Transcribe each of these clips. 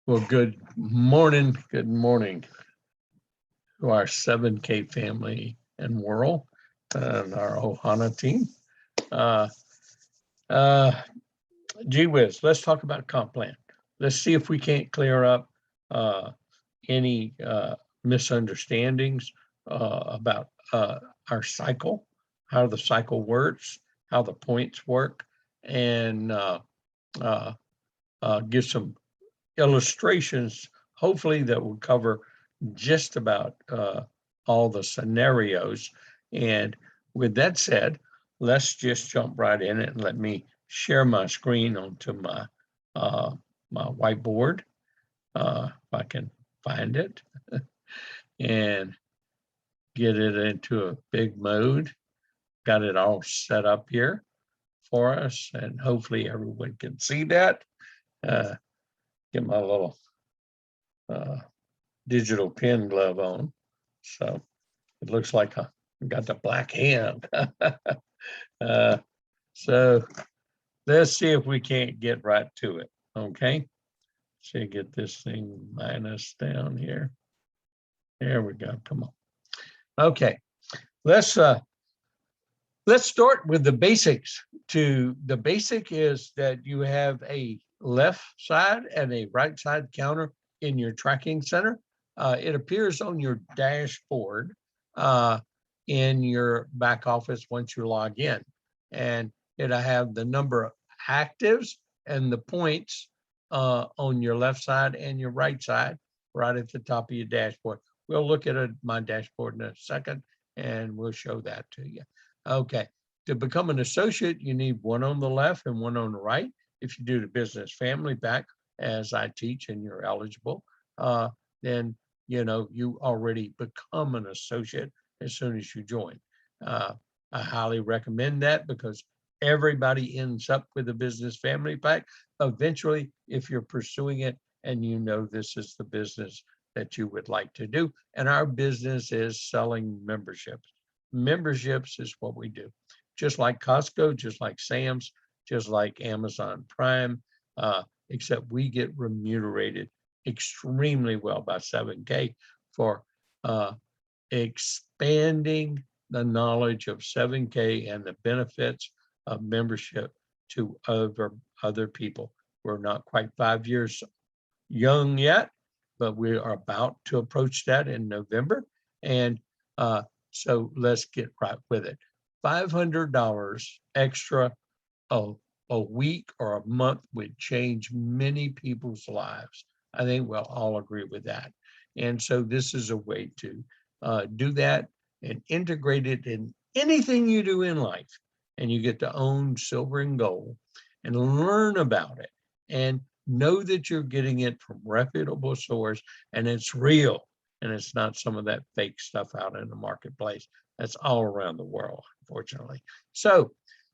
Well, good morning. Good morning to our 7K family and world and our Ohana team. Gee whiz, let's talk about comp plan. Let's see if we can't clear up any misunderstandings about our cycle, how the cycle works, how the points work, and give some illustrations, hopefully that will cover just about all the scenarios. And with that said, let's just jump right in and let me share my screen onto my my whiteboard, if I can find it, and get it into a big mode. Got it all set up here for us, and hopefully everyone can see that. Get my little digital pen glove on, so it looks like I got the black hand. So let's see if we can't get right to it. Okay, see, get this thing minus down here. There we go. Come on. Okay, let's start with the basics. The basic is that you have a left side and a right side counter in your tracking center. It appears on your dashboard in your back office once you log in, and it'll have the number of actives and the points on your left side and your right side right at the top of your dashboard. We'll look at my dashboard in a second and we'll show that to you. Okay, to become an associate, you need one on the left and one on the right. If you do the business family pack, as I teach, and you're eligible, then you already become an associate as soon as you join. I highly recommend that because everybody ends up with a business family pack eventually if you're pursuing it and you know this is the business that you would like to do. And our business is selling memberships. Memberships is what we do. Just like Costco, just like Sam's, just like Amazon Prime, except we get remunerated extremely well by 7K for expanding the knowledge of 7K and the benefits of membership to other people. We're not quite 5 years young yet, but we are about to approach that in November. And so let's get right with it. $500 extra a week or a month would change many people's lives. I think we'll all agree with that. And so this is a way to do that and integrate it in anything you do in life. And you get to own silver and gold and learn about it and know that you're getting it from reputable source and it's real and it's not some of that fake stuff out in the marketplace. That's all around the world, unfortunately. So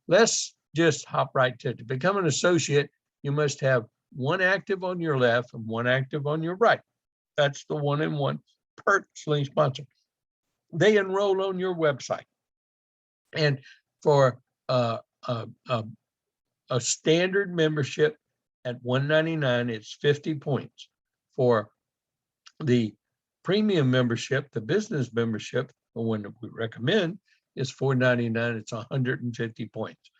let's just hop right to become an associate. You must have one active on your left and one active on your right. That's the 1-in-1 personally sponsored. They enroll on your website. And for a standard membership at $199, it's 50 points. For the premium membership, the business membership, the one that we recommend, is $499. It's 150 points.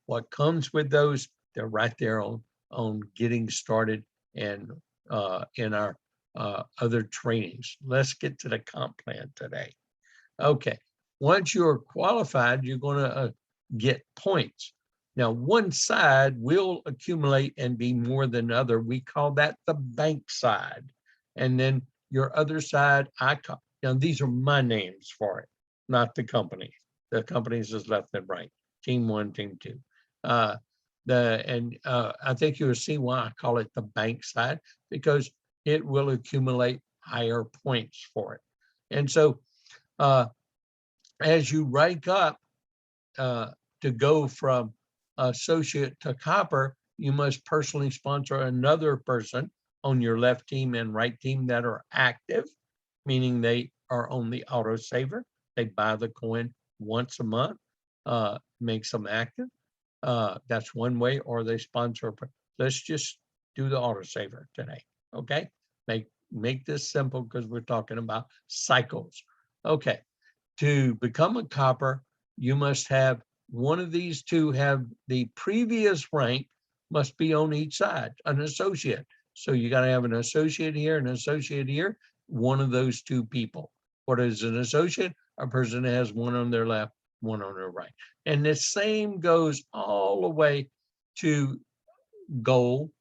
What comes with those, they're right there on getting started and in our other trainings. Let's get to the comp plan today. Okay, once you're qualified, you're going to get points. Now, one side will accumulate and be more than the other. We call that the bank side. And then your other side, now these are my names for it, not the company. The companies is left and right, team 1, team 2. I think you'll see why I call it the bank side, because it will accumulate higher points for it. And so as you rank up to go from associate to copper, you must personally sponsor another person on your left team and right team that are active, meaning they are on the autosaver. They buy the coin once a month, makes them active. That's one way, or they sponsor. Let's just do the autosaver today. Okay, make this simple because we're talking about cycles. Okay, to become a copper, you must have one of these two have the previous rank must be on each side, an associate. So you got to have an associate here, an associate here, one of those two people. What is an associate? A person that has one on their left, one on their right. And the same goes all the way to goal.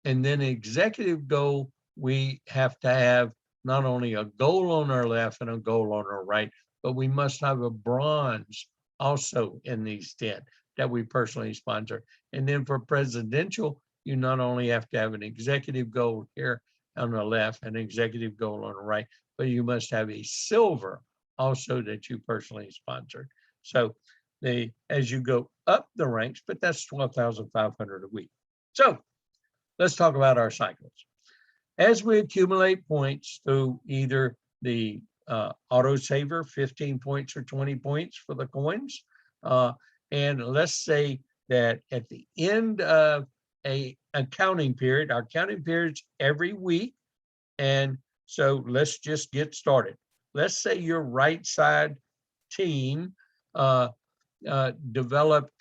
And then executive goal, we have to have not only a goal on our left and a goal on our right, but we must have a bronze also in these 10 that we personally sponsor. And then for presidential, you not only have to have an executive goal here on the left, an executive goal on the right, but you must have a silver also that you personally sponsored. So as you go up the ranks, but that's 12,500 a week. So let's talk about our cycles. As we accumulate points through either the autosaver, 15 points or 20 points for the coins, and let's say that at the end of a accounting period, our counting period's every week, and so let's just get started. Let's say your right side team developed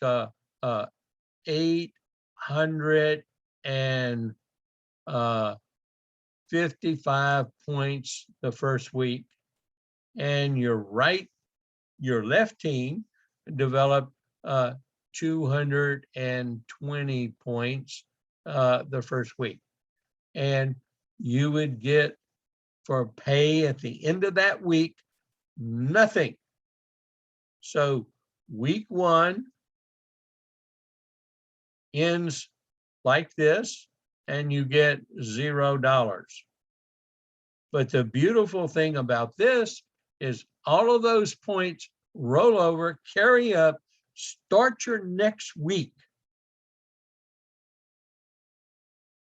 855 points the first week, and your left team developed 220 points the first week, and you would get for pay at the end of that week nothing. So week 1 ends like this, and you get $0. But the beautiful thing about this is all of those points roll over, carry up, start your next week.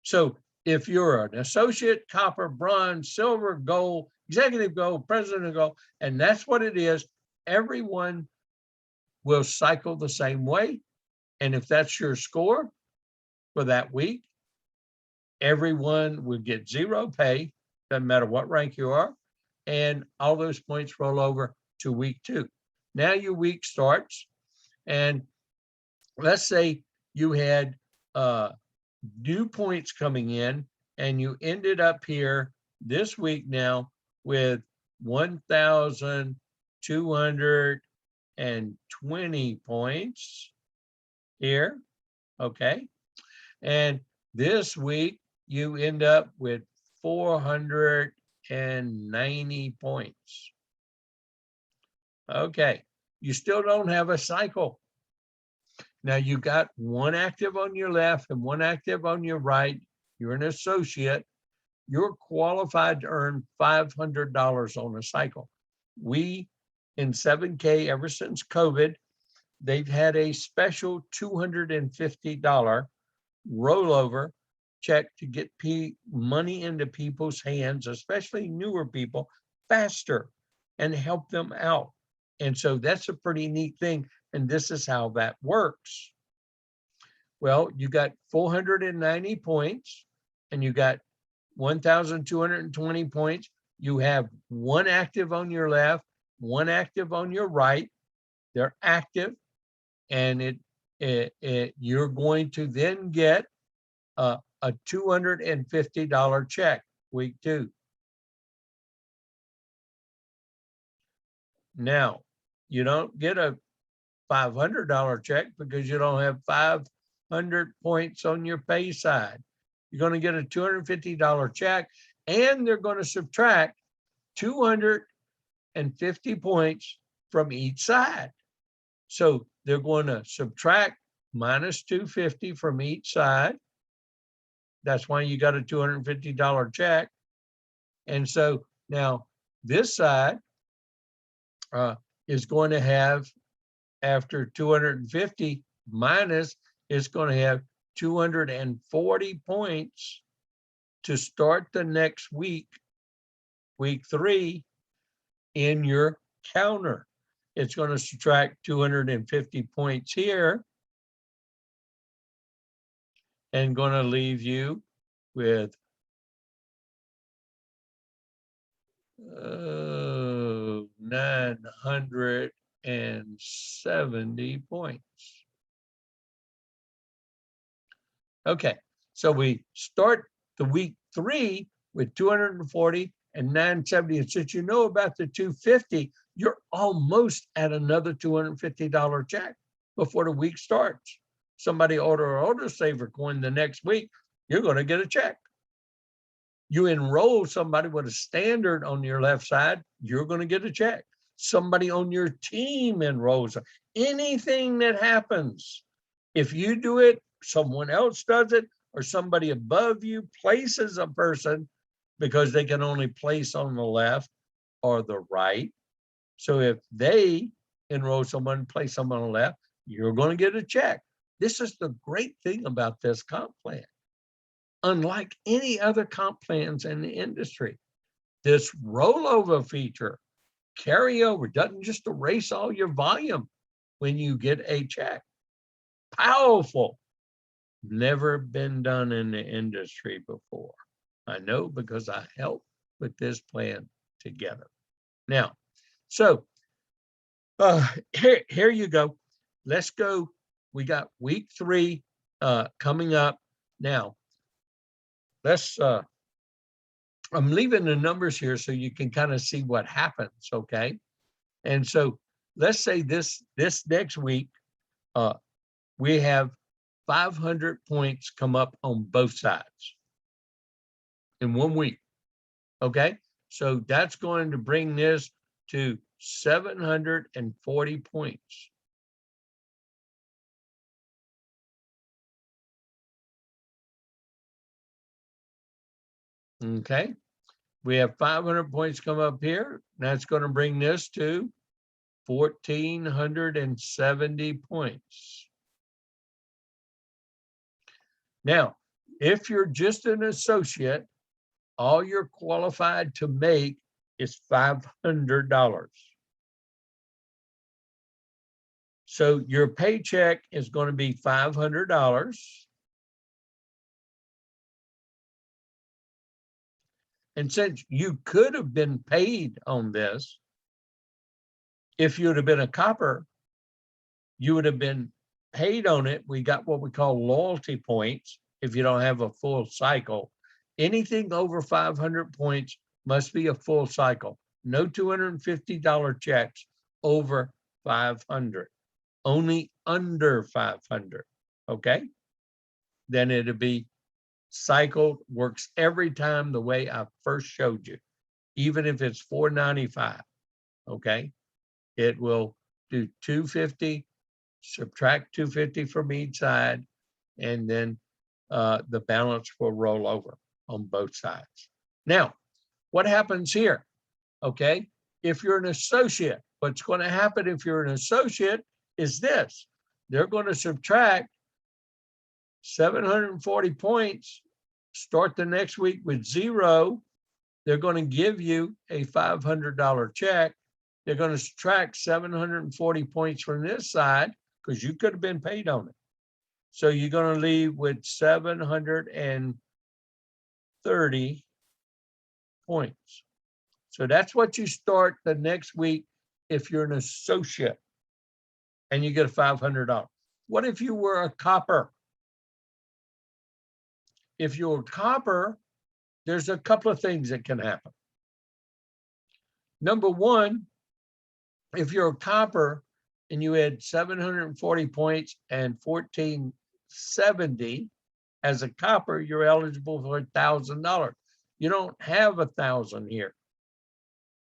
So if you're an associate, copper, bronze, silver, gold, executive gold, president gold, and that's what it is, everyone will cycle the same way. And if that's your score for that week, everyone will get 0 pay, doesn't matter what rank you are, and all those points roll over to week 2. Now your week starts, and let's say you had new points coming in, and you ended up here this week now with 1,220 points here, okay? And this week you end up with 490 points. Okay, you still don't have a cycle. Now you got one active on your left and one active on your right. You're an associate. You're qualified to earn $500 on a cycle. We in 7K, ever since COVID, they've had a special $250 rollover check to get money into people's hands, especially newer people, faster and help them out. And so that's a pretty neat thing. And this is how that works. Well, you got 490 points and you got 1,220 points. You have one active on your left, one active on your right. They're active, and you're going to then get a $250 check week 2. Now, you don't get a $500 check because you don't have 500 points on your pay side. You're going to get a $250 check, and they're going to subtract 250 points from each side. So they're going to subtract minus 250 from each side. That's why you got a $250 check. And so now this side is going to have, after 250 minus, it's going to have 240 points to start the next week, week 3, in your counter. It's going to subtract 250 points here and going to leave you with 970 points. Okay, so we start the week 3 with 240 and 970. And since you know about the 250, you're almost at another $250 check before the week starts. Somebody order an Auto Saver coin the next week, you're going to get a check. You enroll somebody with a standard on your left side, you're going to get a check. Somebody on your team enrolls. Anything that happens, if you do it, someone else does it, or somebody above you places a person because they can only place on the left or the right. So if they enroll someone, place someone on the left, you're going to get a check. This is the great thing about this comp plan. Unlike any other comp plans in the industry, this rollover feature, carryover, doesn't just erase all your volume when you get a check. Powerful. Never been done in the industry before. I know because I helped put this plan together. Now, so here you go. Let's go. We got week 3 coming up. Now, let's, I'm leaving the numbers here so you can kind of see what happens, okay? And so let's say this next week, we have 500 points come up on both sides in 1 week, okay? So that's going to bring this to 740 points. Okay, we have 500 points come up here. That's going to bring this to 1,470 points. Now, if you're just an associate, all you're qualified to make is $500. So your paycheck is going to be $500. And since you could have been paid on this, if you would have been a copper, you would have been paid on it. We got what we call loyalty points if you don't have a full cycle. Anything over 500 points must be a full cycle. No $250 checks over 500. Only under 500, okay? Then it'll be cycled, works every time the way I first showed you. Even if it's $4.95, okay? It will do 250, subtract 250 from each side, and then the balance will roll over on both sides. Now, what happens here? Okay, if you're an associate, what's going to happen if you're an associate is this. They're going to subtract 740 points, start the next week with 0. They're going to give you a $500 check. They're going to subtract 740 points from this side because you could have been paid on it. So you're going to leave with 730 points. So that's what you start the next week if you're an associate and you get a $500. What if you were a copper? If you're a copper, there's a couple of things that can happen. Number one, if you're a copper and you had 740 points and 1,470 as a copper, you're eligible for $1,000. You don't have 1,000 here.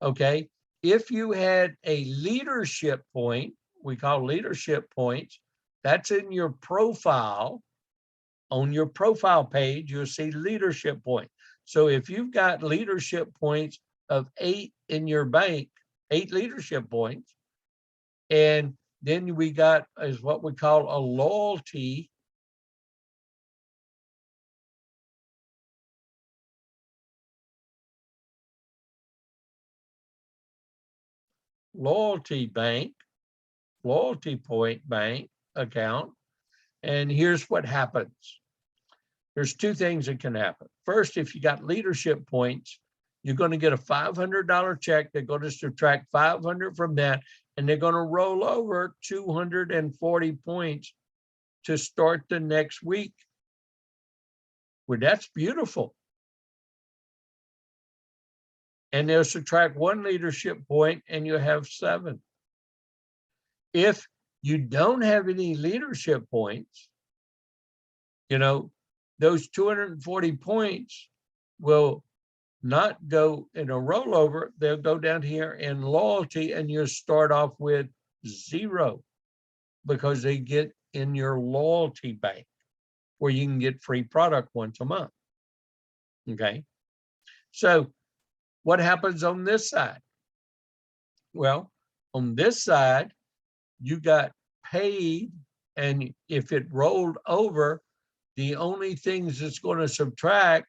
Okay. If you had a leadership point, we call leadership points, that's in your profile. On your profile page, you'll see leadership point. So if you've got leadership points of 8 in your bank, 8 leadership points, and then we got is what we call a loyalty bank, loyalty point bank account. And here's what happens. There's 2 things that can happen. First, if you got leadership points, You're going to get a $500 check. They're going to subtract 500 from that, and they're going to roll over 240 points to start the next week. Well, that's beautiful. And they'll subtract 1 leadership point, and you have 7. If you don't have any leadership points, you know, those 240 points will not go in a rollover. They'll go down here in loyalty, and you'll start off with 0 because they get in your loyalty bank where you can get free product once a month. Okay. So what happens on this side? Well, on this side, you got paid, and if it rolled over, the only things it's going to subtract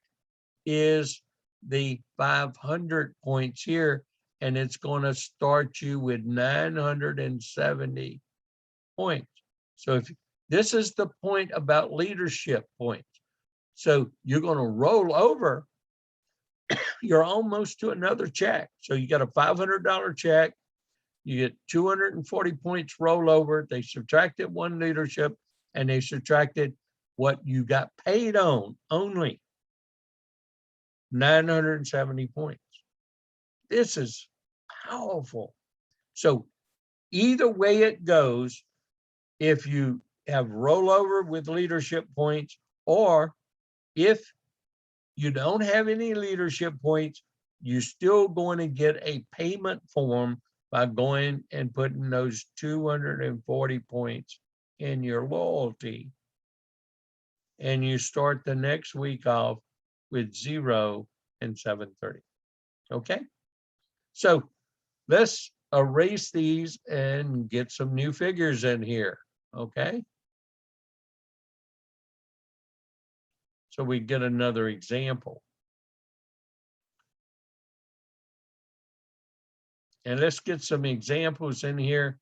is the 500 points here, and it's going to start you with 970 points. So if this is the point about leadership points, so you're going to roll over, you're almost to another check. So you got a $500 check, you get 240 points rollover. They subtracted 1 leadership, and they subtracted what you got paid on only, 970 points. This is powerful. So either way it goes, if you have rollover with leadership points, or if you don't have any leadership points, you're still going to get a payment form by going and putting those 240 points in your loyalty. And you start the next week off with 0 and 730. Okay. So let's erase these and get some new figures in here. Okay. So we get another example. And let's get some examples in here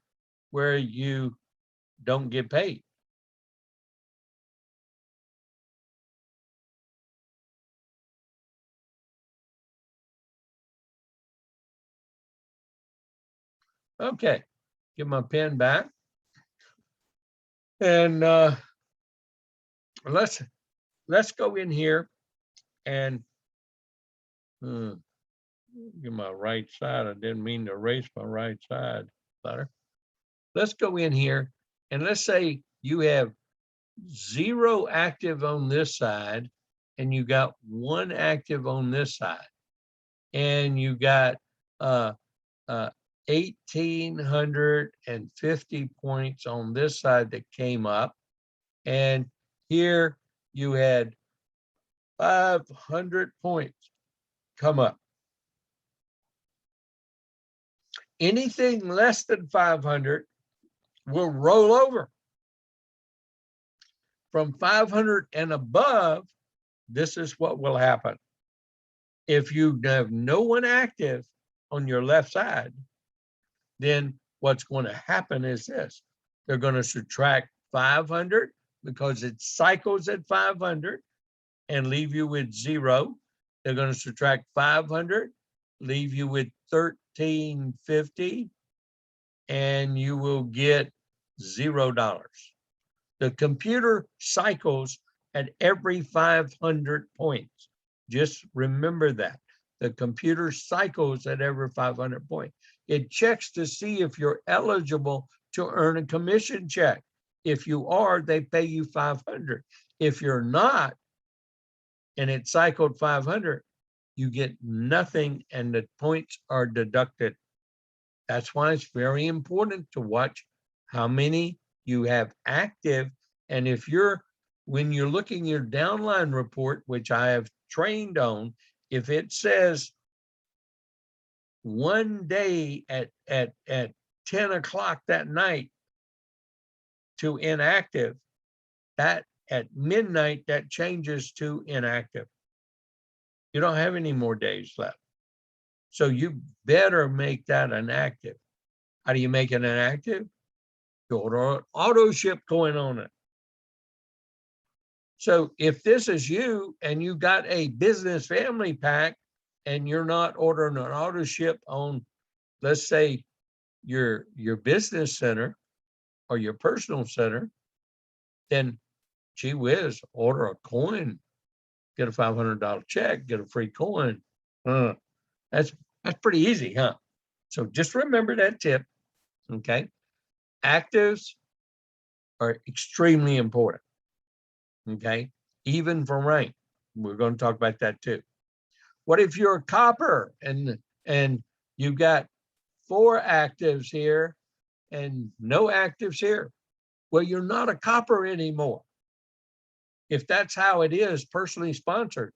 where you don't get paid. Okay, get my pen back. And let's go in here and get my right side. I didn't mean to erase my right side. Better. Let's go in here and let's say you have 0 active on this side, and you got 1 active on this side, and you got 1,850 points on this side that came up, and here you had 500 points come up. Anything less than 500 will roll over. From 500 and above, this is what will happen. If you have no one active on your left side, then what's going to happen is this. They're going to subtract 500 because it cycles at 500 and leave you with 0. They're going to subtract 500, leave you with 1,350, and you will get $0. The computer cycles at every 500 points. Just remember that. The computer cycles at every 500 points. It checks to see if you're eligible to earn a commission check. If you are, they pay you 500. If you're not, and it cycled 500, you get nothing, and the points are deducted. That's why it's very important to watch how many you have active. And if when you're looking your downline report, which I have trained on, if it says one day at 10 o'clock that night to inactive, that at midnight, that changes to inactive. You don't have any more days left. So you better make that an active. How do you make it an active? You order an auto ship going on it. So if this is you and you got a business family pack and you're not ordering an auto ship on, let's say, your business center or your personal center, then gee whiz, order a coin, get a $500 check, get a free coin. That's pretty easy, huh? So just remember that tip, okay? Actives are extremely important, okay? Even for rank. We're going to talk about that too. What if you're a copper and you've got 4 actives here and no actives here? Well, you're not a copper anymore. If that's how it is, personally sponsored,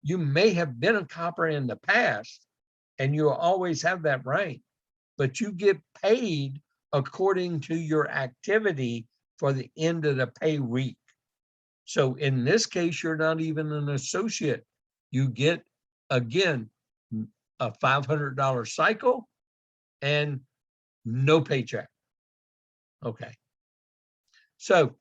you may have been a copper in the past and you'll always have that rank, but you get paid according to your activity for the end of the pay week. So in this case, you're not even an associate. You get, again, a $500 cycle and no paycheck. Okay. So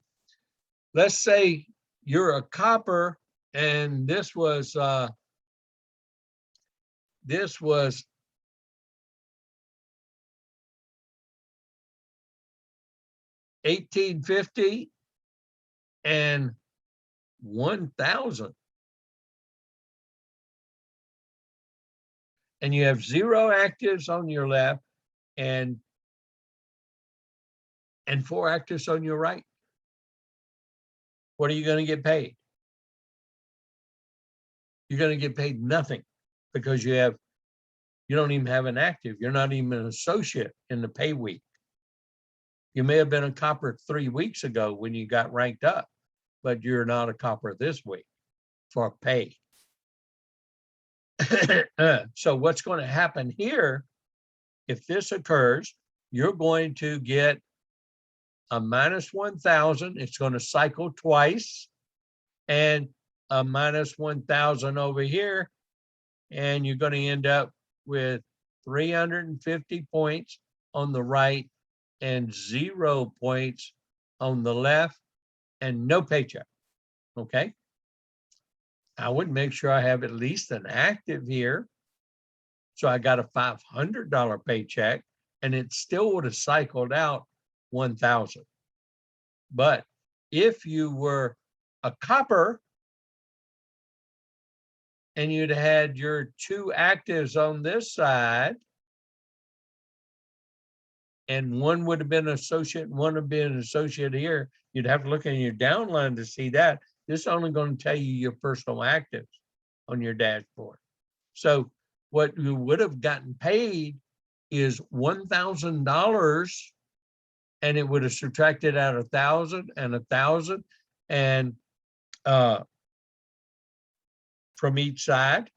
let's say you're a copper and this was 1850 and 1000. And you have 0 actives on your left and 4 actives on your right. What are you going to get paid? You're going to get paid nothing because you don't even have an active. You're not even an associate in the pay week. You may have been a copper 3 weeks ago when you got ranked up, but you're not a copper this week for pay. So what's going to happen here, if this occurs, you're going to get a minus 1,000. It's going to cycle twice, and a minus 1,000 over here, and you're going to end up with 350 points on the right and 0 points on the left and no paycheck. Okay. I would make sure I have at least an active here. So I got a $500 paycheck and it still would have cycled out 1,000. But if you were a copper and you'd had your 2 actives on this side, and one would have been an associate, and one would have been an associate here, you'd have to look in your downline to see that. This is only going to tell you your personal actives on your dashboard. So what you would have gotten paid is $1,000, and it would have subtracted out 1,000 and 1,000, and from each side,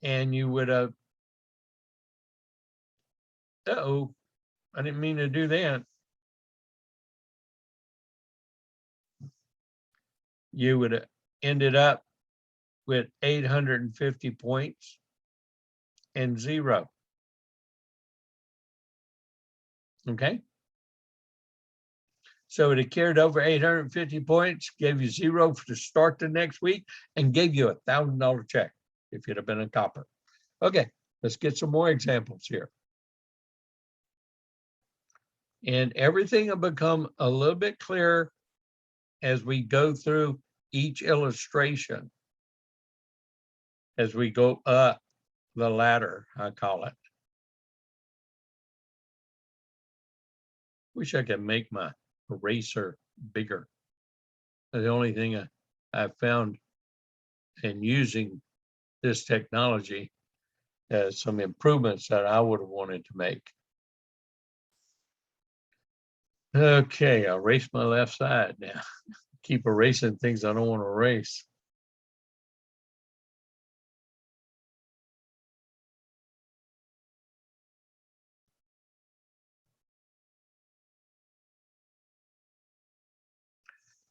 and you would have, uh-oh, I didn't mean to do that. You would have ended up with 850 points and 0. Okay. So it carried over 850 points, gave you 0 to start the next week, and gave you a $1,000 check if you'd have been a copper. Okay, let's get some more examples here. And everything will become a little bit clearer as we go through each illustration, as we go up the ladder, I call it. Wish I could make my eraser bigger. The only thing I've found in using this technology is some improvements that I would have wanted to make. Okay, I'll erase my left side now. Keep erasing things I don't want to erase.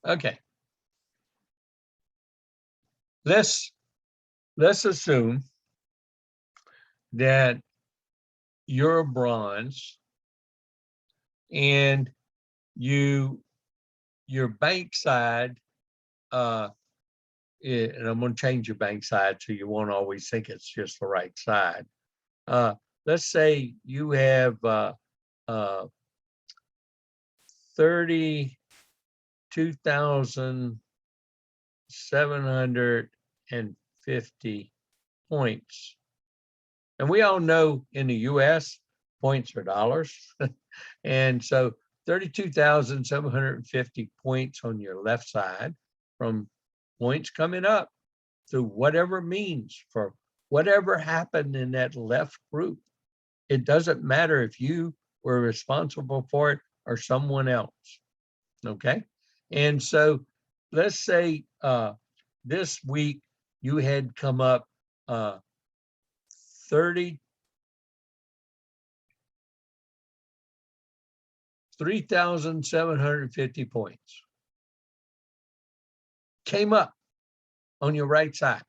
Okay. Let's assume that you're a bronze and your bank side and I'm going to change your bank side so you won't always think it's just the right side. Let's say you have 32,750 points. And we all know in the US, points are dollars. And so 32,750 points on your left side from points coming up through whatever means for whatever happened in that left group. It doesn't matter if you were responsible for it or someone else. Okay. And so let's say this week you had come up 3,750 points. Came up on your right side.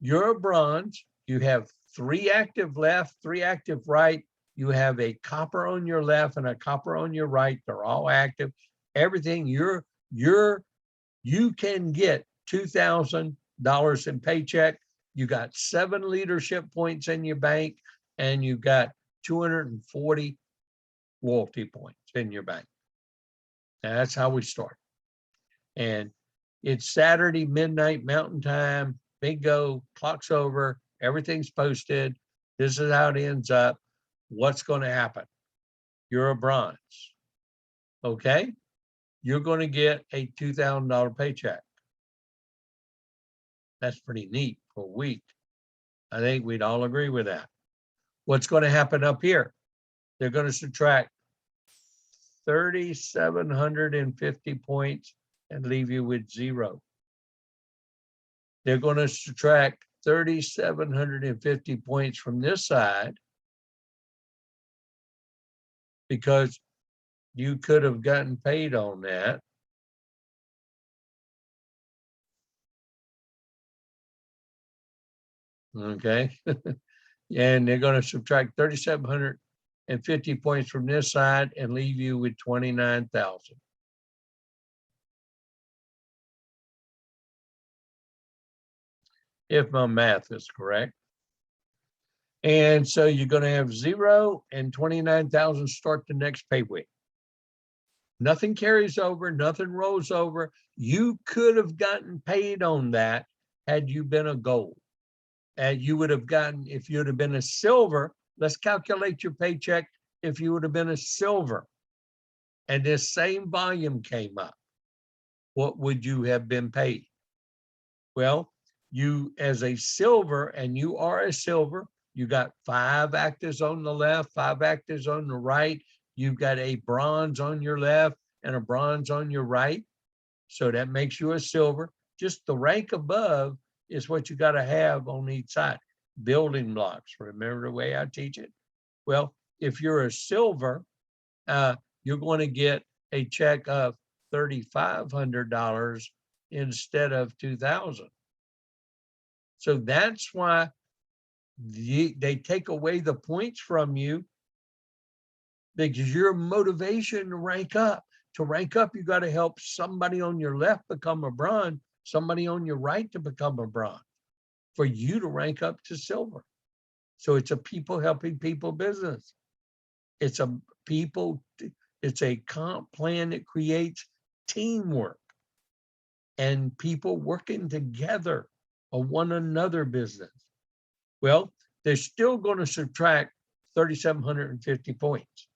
You're a bronze. You have 3 active left, 3 active right. You have a copper on your left and a copper on your right. They're all active. Everything you can get $2,000 in paycheck. You got 7 leadership points in your bank, and you got 240 loyalty points in your bank. And that's how we start. And it's Saturday, midnight Mountain Time, bingo, clock's over, everything's posted. This is how it ends up. What's going to happen? You're a bronze. Okay? You're going to get a $2,000 paycheck. That's pretty neat for a week. I think we'd all agree with that. What's going to happen up here? They're going to subtract 3,750 points and leave you with 0. They're going to subtract 3,750 points from this side because you could have gotten paid on that. Okay. And they're going to subtract 3,750 points from this side and leave you with 29,000. If my math is correct. And so you're going to have 0 and 29,000 start the next pay week. Nothing carries over, nothing rolls over. You could have gotten paid on that had you been a gold. And you would have gotten, if you'd have been a silver, let's calculate your paycheck if you would have been a silver and this same volume came up. What would you have been paid? Well, you as a silver, and you are a silver, you got 5 actives on the left, 5 actives on the right. You've got a bronze on your left and a bronze on your right. So that makes you a silver. Just the rank above is what you got to have on each side. Building blocks. Remember the way I teach it? Well, if you're a silver, you're going to get a check of $3,500 instead of $2,000. So that's why they take away the points from you, because your motivation to rank up. To rank up, you got to help somebody on your left become a bronze, somebody on your right to become a bronze, for you to rank up to silver. So it's a people helping people business. It's a comp plan that creates teamwork and people working together on one another business. Well, they're still going to subtract 3,750 points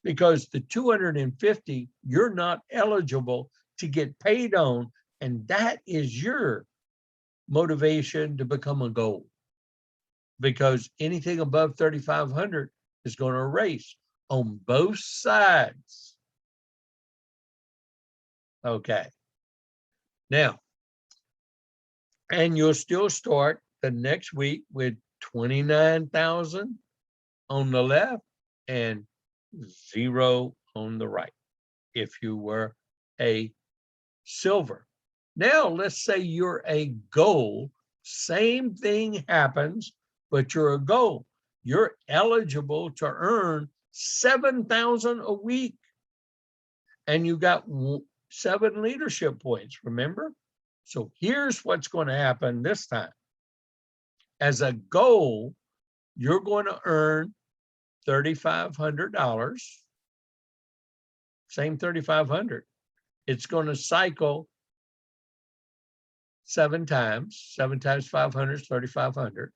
because the 250 you're not eligible to get paid on, and that is your motivation to become a gold, because anything above 3,500 is going to erase on both sides. Okay. Now, and you'll still start the next week with 29,000 on the left and 0 on the right if you were a silver. Now, let's say you're a gold. Same thing happens, but you're a gold. You're eligible to earn 7,000 a week. And you got 7 leadership points, remember? So here's what's going to happen this time. As a goal, you're going to earn $3,500. Same 3,500. It's going to cycle 7 times. 7 times 500 is 3,500.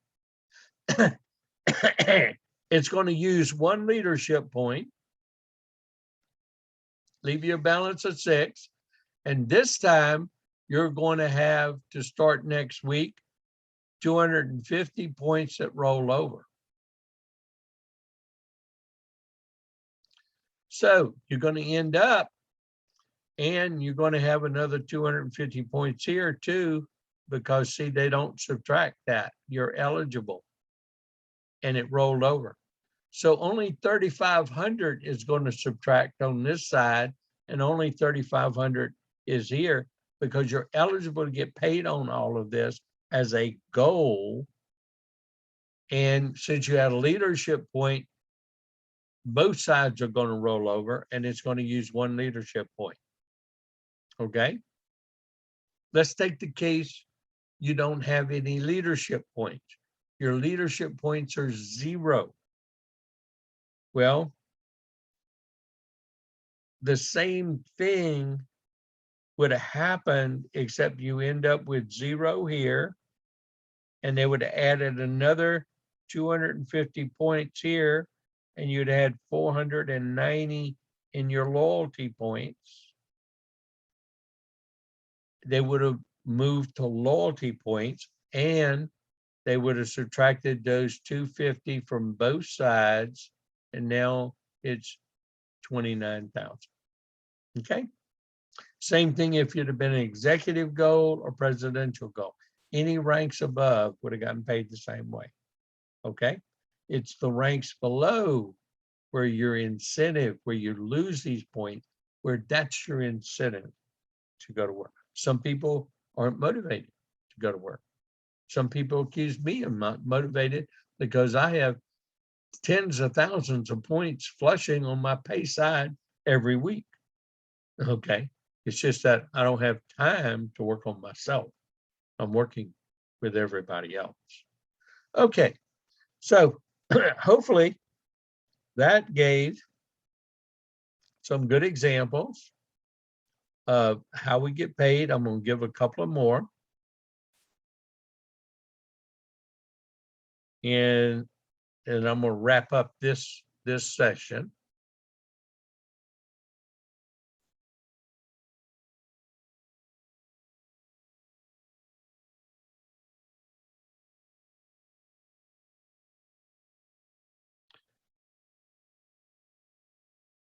It's going to use 1 leadership point, leave you a balance of 6. And this time, you're going to have to start next week 250 points that roll over. So you're going to end up, and you're going to have another 250 points here too, because see, they don't subtract that. You're eligible, and it rolled over. So only 3,500 is going to subtract on this side, and only 3,500 is here because you're eligible to get paid on all of this as a goal. And since you had a leadership point, both sides are going to roll over, and it's going to use 1 leadership point. Okay. Let's take the case you don't have any leadership points. Your leadership points are 0. Well, the same thing would have happened, except you end up with 0 here, and they would have added another 250 points here, and you'd had 490 in your loyalty points. They would have moved to loyalty points, and they would have subtracted those 250 from both sides, and now it's 29,000. Okay. Same thing if you'd have been an executive goal or presidential goal. Any ranks above would have gotten paid the same way. Okay. It's the ranks below where your incentive, where you lose these points, where that's your incentive to go to work. Some people aren't motivated to go to work. Some people accuse me of not motivated because I have tens of thousands of points flushing on my pay side every week. Okay. It's just that I don't have time to work on myself. I'm working with everybody else. Okay. So hopefully that gave some good examples of how we get paid. I'm going to give a couple of more. And I'm going to wrap up this session.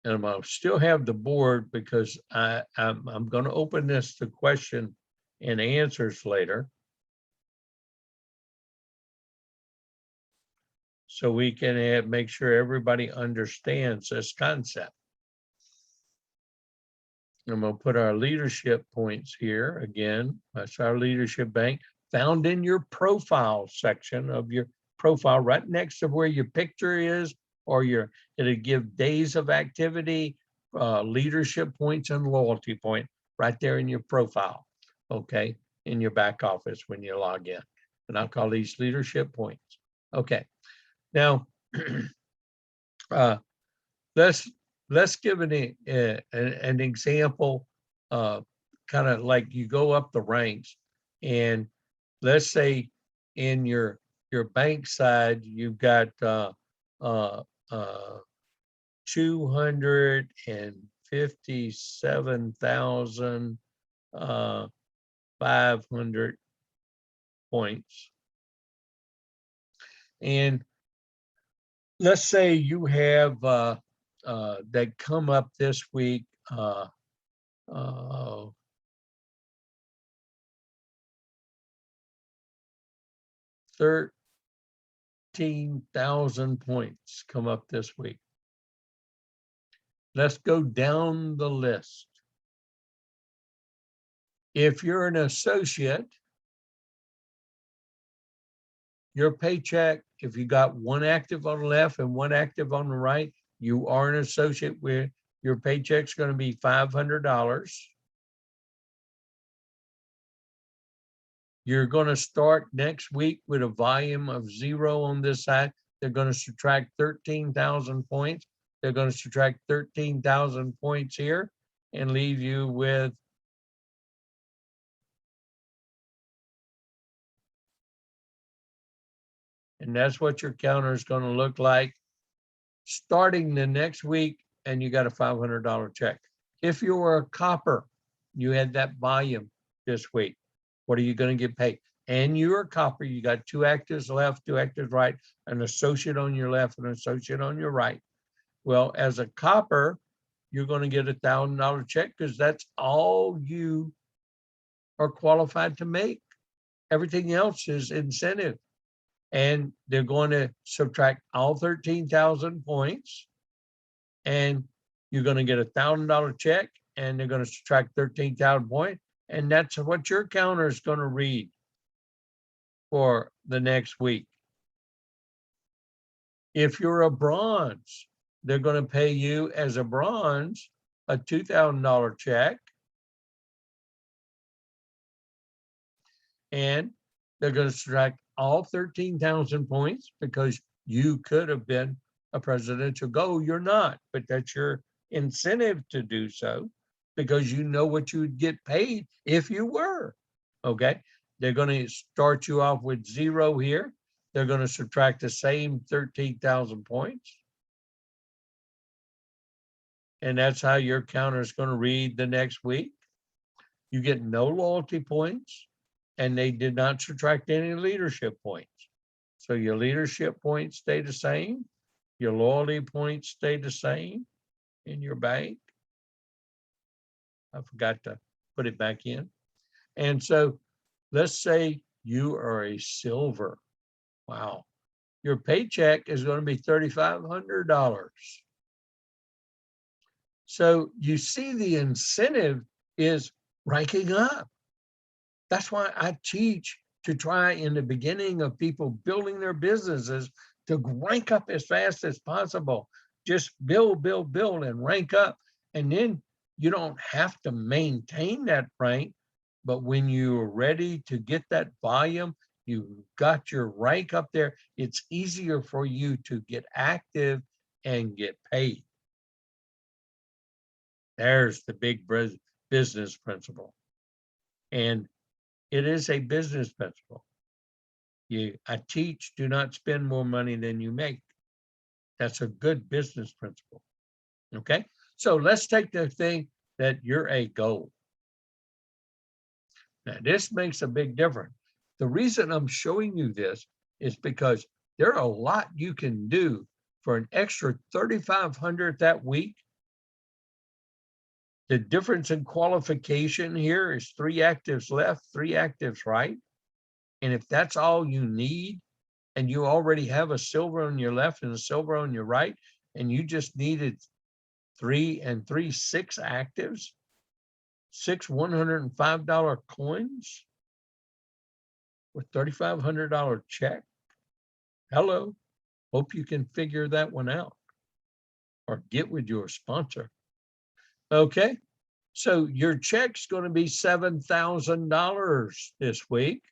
And I'll still have the board because I'm going to open this to question and answers later, so we can make sure everybody understands this concept. I'm going to put our leadership points here again. That's our leadership bank found in your profile section of your profile, right next to where your picture is, or it'll give days of activity, leadership points, and loyalty point right there in your profile. Okay, in your back office when you log in, and I'll call these leadership points. Okay, now let's give an example, kind of like you go up the ranks, and let's say in your bank side you've got 257,500 points, and let's say you have that come up this week 13,000 points come up this week. Let's go down the list. If you're an associate, your paycheck, if you got 1 active on the left and 1 active on the right, you are an associate where your paycheck's going to be $500. You're going to start next week with a volume of 0 on this side. They're going to subtract 13,000 points. They're going to subtract 13,000 points here and leave you with and that's what your counter is going to look like starting the next week, and you got a $500 check. If you were a copper, you had that volume this week, what are you going to get paid? And you're a copper, you got 2 actives left, 2 actives right, an associate on your left, and an associate on your right. Well, as a copper, you're going to get a $1,000 check because that's all you are qualified to make. Everything else is incentive. And they're going to subtract all 13,000 points, and you're going to get a $1,000 check, and they're going to subtract 13,000 points, and that's what your counter is going to read for the next week. If you're a bronze, they're going to pay you as a bronze a $2,000 check, and they're going to subtract all 13,000 points because you could have been a presidential gold. You're not, but that's your incentive to do so because you know what you would get paid if you were. Okay, they're going to start you off with 0 here. They're going to subtract the same 13,000 points. And that's how your counter is going to read the next week. You get no loyalty points, and they did not subtract any leadership points. So your leadership points stay the same. Your loyalty points stay the same in your bank. I forgot to put it back in. And so let's say you are a silver. Wow. Your paycheck is going to be $3,500. So you see the incentive is ranking up. That's why I teach to try in the beginning of people building their businesses to rank up as fast as possible. Just build, build, build, and rank up. And then you don't have to maintain that rank. But when you're ready to get that volume, you got your rank up there, it's easier for you to get active and get paid. There's the big business principle. And it is a business principle. I teach, do not spend more money than you make. That's a good business principle. Okay, so let's take the thing that you're a goal. Now, this makes a big difference. The reason I'm showing you this is because there are a lot you can do for an extra $3,500 that week. The difference in qualification here is 3 actives left, 3 actives right. And if that's all you need, and you already have a silver on your left and a silver on your right, and you just needed 3 and 3, 6 actives, 6 $105 coins with $3,500 check. Hello, hope you can figure that one out or get with your sponsor. Okay, so your check's going to be $7,000 this week.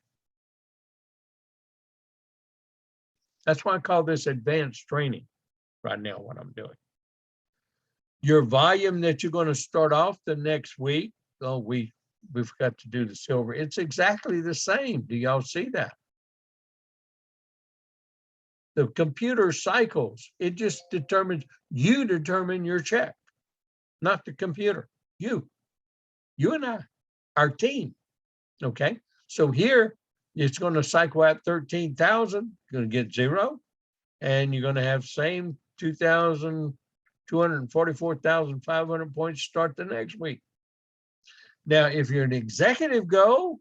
That's why I call this advanced training right now, what I'm doing. Your volume that you're going to start off the next week, oh, we forgot to do the silver. It's exactly the same. Do y'all see that? The computer cycles. It just determines, you determine your check, not the computer. You and I, our team. Okay. So here it's going to cycle out 13,000, going to get 0. And you're going to have same 244,500 points start the next week. Now, if you're an executive goal,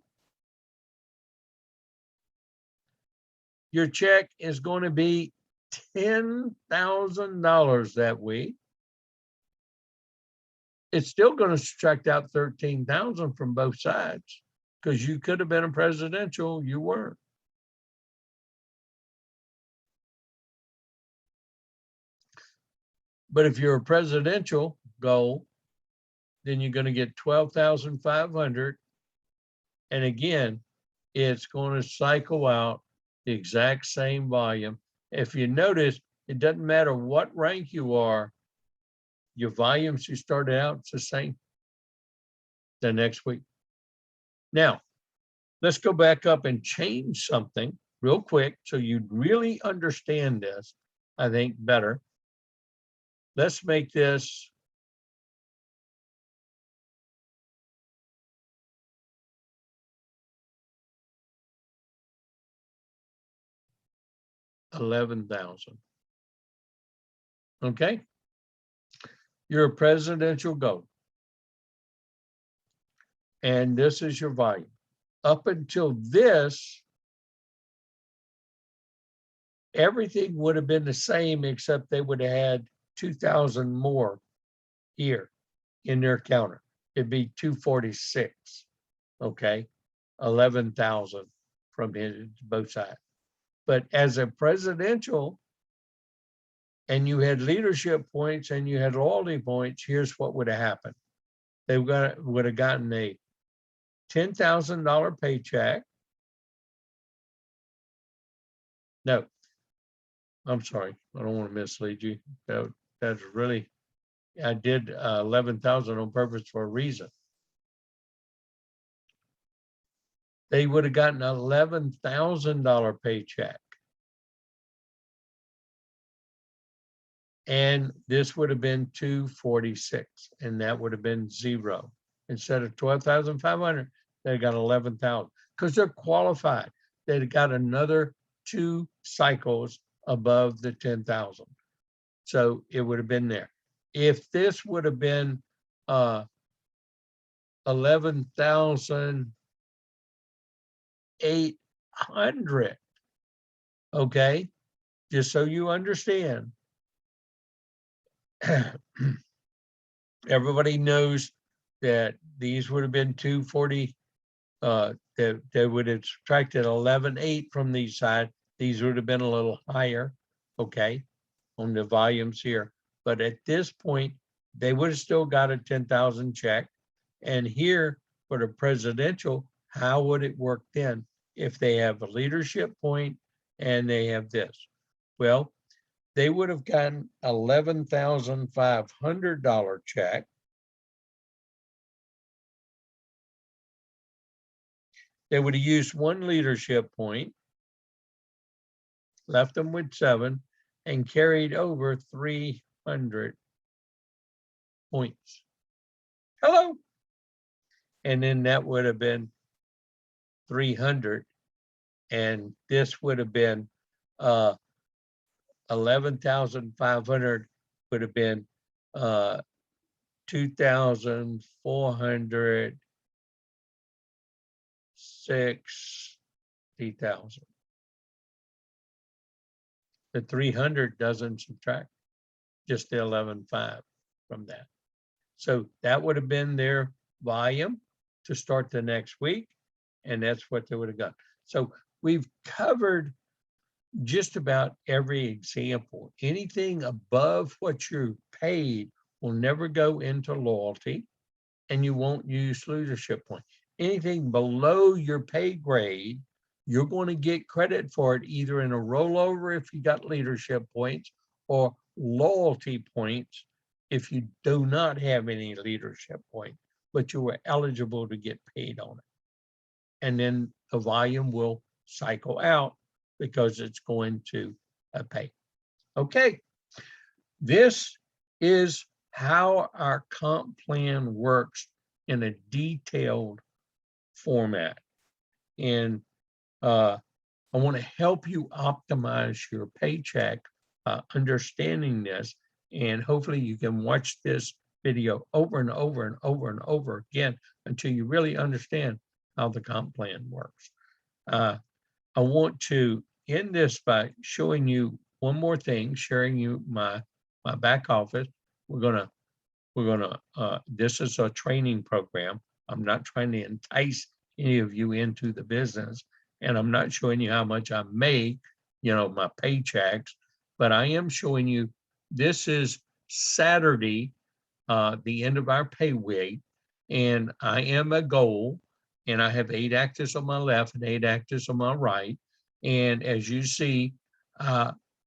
your check is going to be $10,000 that week. It's still going to subtract out 13,000 from both sides because you could have been a presidential, you weren't. But if you're a presidential goal, then you're going to get 12,500. And again, it's going to cycle out the exact same volume. If you notice, it doesn't matter what rank you are, your volumes you started out, it's the same the next week. Now, let's go back up and change something real quick so you really understand this, I think, better. Let's make this $11,000. Okay? You're a presidential goal. And this is your volume. Up until this, everything would have been the same, except they would have had 2,000 more here in their counter. It'd be 246, okay? 11,000 from both sides. But as a presidential, and you had leadership points and you had loyalty points, here's what would have happened. They would have gotten a $10,000 paycheck. No, I'm sorry, I don't want to mislead you. That's really, I did 11,000 on purpose for a reason. They would have gotten an $11,000 paycheck. And this would have been 246, and that would have been zero. Instead of 12,500, they got 11,000 because they're qualified. They got another 2 cycles above the 10,000. So it would have been there. If this would have been 11,800, okay, just so you understand, everybody knows that these would have been 240. They would have subtracted 11,800 from these side. These would have been a little higher, okay, on the volumes here. But at this point, they would have still got a 10,000 check. And here for the presidential, how would it work then if they have a leadership point and they have this? Well, they would have gotten $11,500 check. They would have used 1 leadership point, left them with 7, and carried over 300 points. Hello. And then that would have been 300. And this would have been 11,500 would have been 2,460,000. The 300 doesn't subtract, just the 11,500 from that. So that would have been their volume to start the next week, and that's what they would have got. So we've covered just about every example. Anything above what you're paid will never go into loyalty, and you won't use leadership point. Anything below your pay grade, you're going to get credit for it either in a rollover if you got leadership points, or loyalty points if you do not have any leadership point, but you were eligible to get paid on it. And then the volume will cycle out because it's going to pay. Okay, this is how our comp plan works in a detailed format. And I want to help you optimize your paycheck, understanding this, and hopefully you can watch this video over and over and over and over again until you really understand how the comp plan works. I want to end this by showing you one more thing, sharing you my back office. This is a training program. I'm not trying to entice any of you into the business, and I'm not showing you how much I make, my paychecks, but I am showing you this is Saturday, the end of our pay week, and I am a goal, and I have 8 actives on my left and 8 actives on my right. And as you see,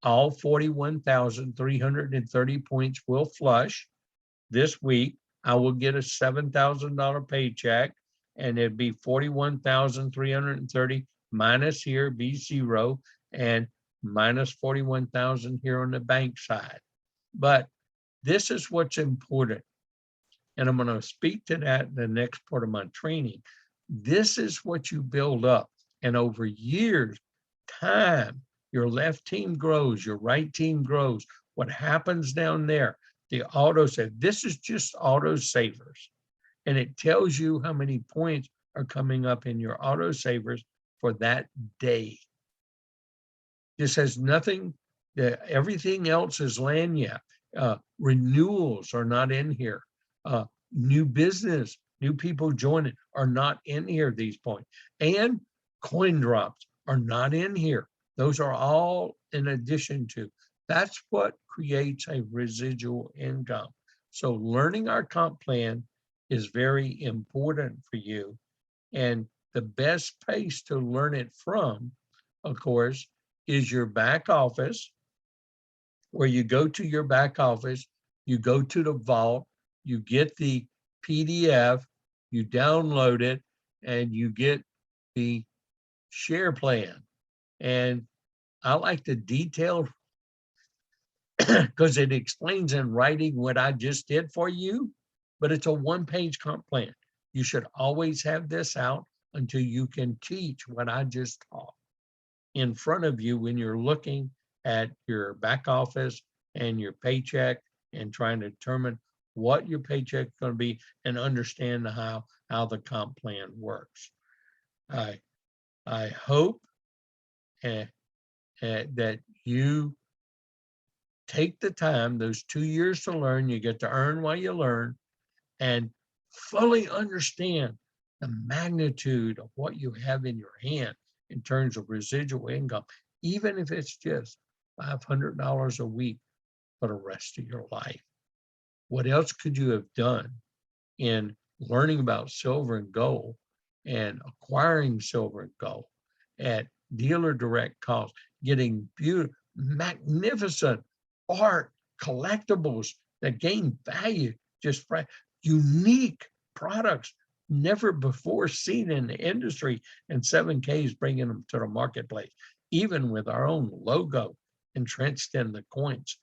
all 41,330 points will flush this week. I will get a $7,000 paycheck, and it'd be 41,330 minus here, be 0, and minus 41,000 here on the bank side. But this is what's important. And I'm going to speak to that in the next part of my training. This is what you build up. And over years, time, your left team grows, your right team grows. What happens down there, the auto save, this is just auto savers. And it tells you how many points are coming up in your auto savers for that day. This has nothing, everything else is lanyard. Renewals are not in here. New business, new people joining are not in here at these points. And coin drops are not in here. Those are all in addition to. That's what creates a residual income. So learning our comp plan is very important for you. And the best place to learn it from, of course, is your back office, where you go to your back office, you go to the vault, you get the PDF, you download it, and you get the share plan. And I like the detailed because it explains in writing what I just did for you, but it's a one-page comp plan. You should always have this out until you can teach what I just taught in front of you when you're looking at your back office and your paycheck and trying to determine what your paycheck is going to be and understand how the comp plan works. I hope that you take the time, those 2 years to learn, you get to earn while you learn, and fully understand the magnitude of what you have in your hand in terms of residual income, even if it's just $500 a week for the rest of your life. What else could you have done in learning about silver and gold and acquiring silver and gold at dealer direct cost, getting beautiful, magnificent art collectibles that gain value, just unique products never before seen in the industry, and 7K is bringing them to the marketplace, even with our own logo entrenched in the coins,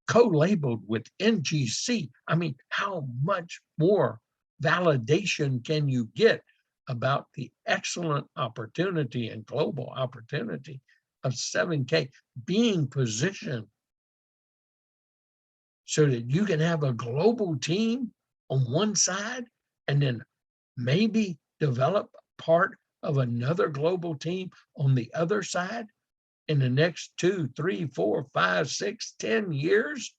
co-labeled with NGC. I mean, how much more validation can you get about the excellent opportunity and global opportunity of 7K being positioned so that you can have a global team on one side and then maybe develop part of another global team on the other side in the next 2, 3, 4, 5, 6, 10 years?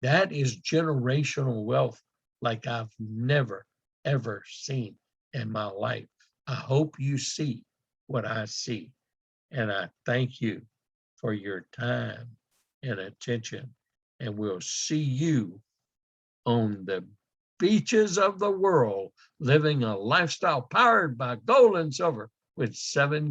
That is generational wealth like I've never, ever seen in my life. I hope you see what I see. And I thank you for your time and attention. And we'll see you on the beaches of the world, living a lifestyle powered by gold and silver with 7